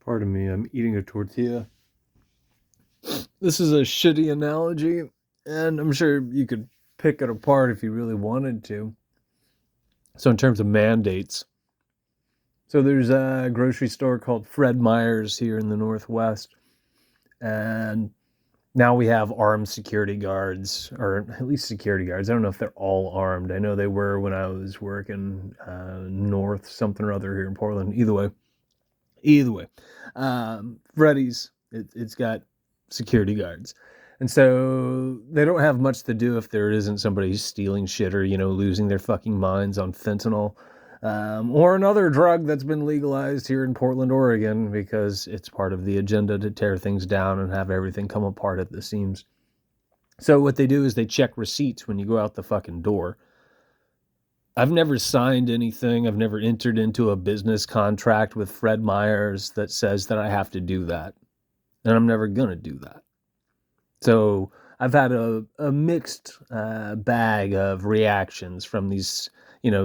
Pardon me, I'm eating a tortilla. This is a shitty analogy, and I'm sure you could pick it apart if you really wanted to. So in terms of mandates, so there's a grocery store called Fred Meyer's here in the Northwest, and now we have armed security guards, or at least security guards. I don't know if they're all armed. I know they were when I was working north something or other here in Portland. Either way, Freddy's, it's got security guards. And so they don't have much to do if there isn't somebody stealing shit or, losing their fucking minds on fentanyl. Or another drug that's been legalized here in Portland, Oregon, because it's part of the agenda to tear things down and have everything come apart at the seams. So what they do is they check receipts when you go out the fucking door. I've never signed anything. I've never entered into a business contract with Fred Meyer's that says that I have to do that. And I'm never going to do that. So I've had a mixed bag of reactions from these,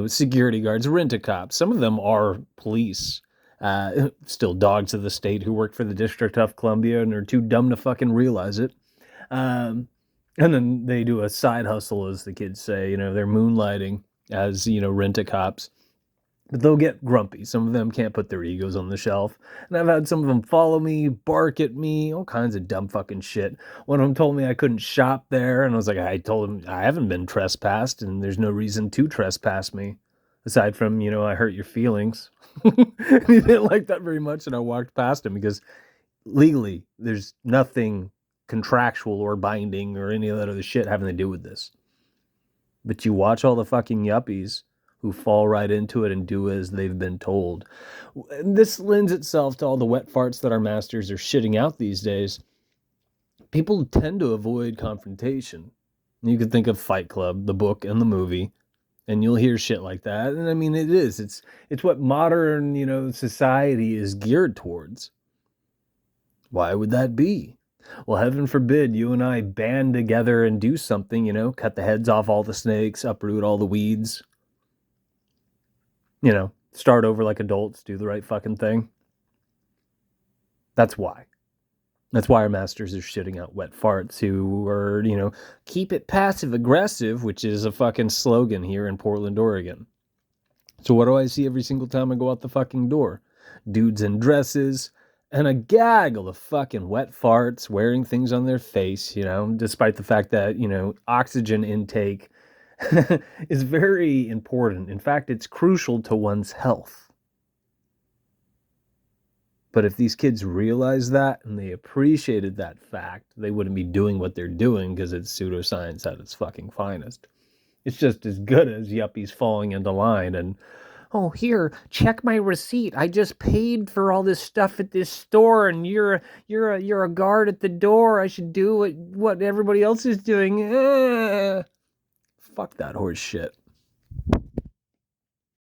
security guards, rent-a-cops. Some of them are police, still dogs of the state who work for the District of Columbia and are too dumb to fucking realize it. And then they do a side hustle, as the kids say. They're moonlighting as, rent-a-cops. But they'll get grumpy. Some of them can't put their egos on the shelf. And I've had some of them follow me, bark at me, all kinds of dumb fucking shit. One of them told me I couldn't shop there, and I was like, I told him I haven't been trespassed, and there's no reason to trespass me. Aside from, I hurt your feelings. And he didn't like that very much, and I walked past him because legally, there's nothing contractual or binding or any of that other shit having to do with this. But you watch all the fucking yuppies who fall right into it and do as they've been told. This lends itself to all the wet farts that our masters are shitting out these days. People tend to avoid confrontation. You could think of Fight Club, the book and the movie, and you'll hear shit like that. And I mean, it's what modern, society is geared towards. Why would that be? Well, heaven forbid you and I band together and do something, cut the heads off all the snakes, uproot all the weeds. Start over like adults, do the right fucking thing. That's why. That's why our masters are shitting out wet farts who are, keep it passive aggressive, which is a fucking slogan here in Portland, Oregon. So what do I see every single time I go out the fucking door? Dudes in dresses and a gaggle of fucking wet farts wearing things on their face, despite the fact that, oxygen intake is very important. In fact, it's crucial to one's health. But if these kids realized that and they appreciated that fact, they wouldn't be doing what they're doing because it's pseudoscience at its fucking finest. It's just as good as yuppies falling into line and, oh, here, check my receipt. I just paid for all this stuff at this store, and you're a guard at the door. I should do what everybody else is doing. Fuck that horse shit.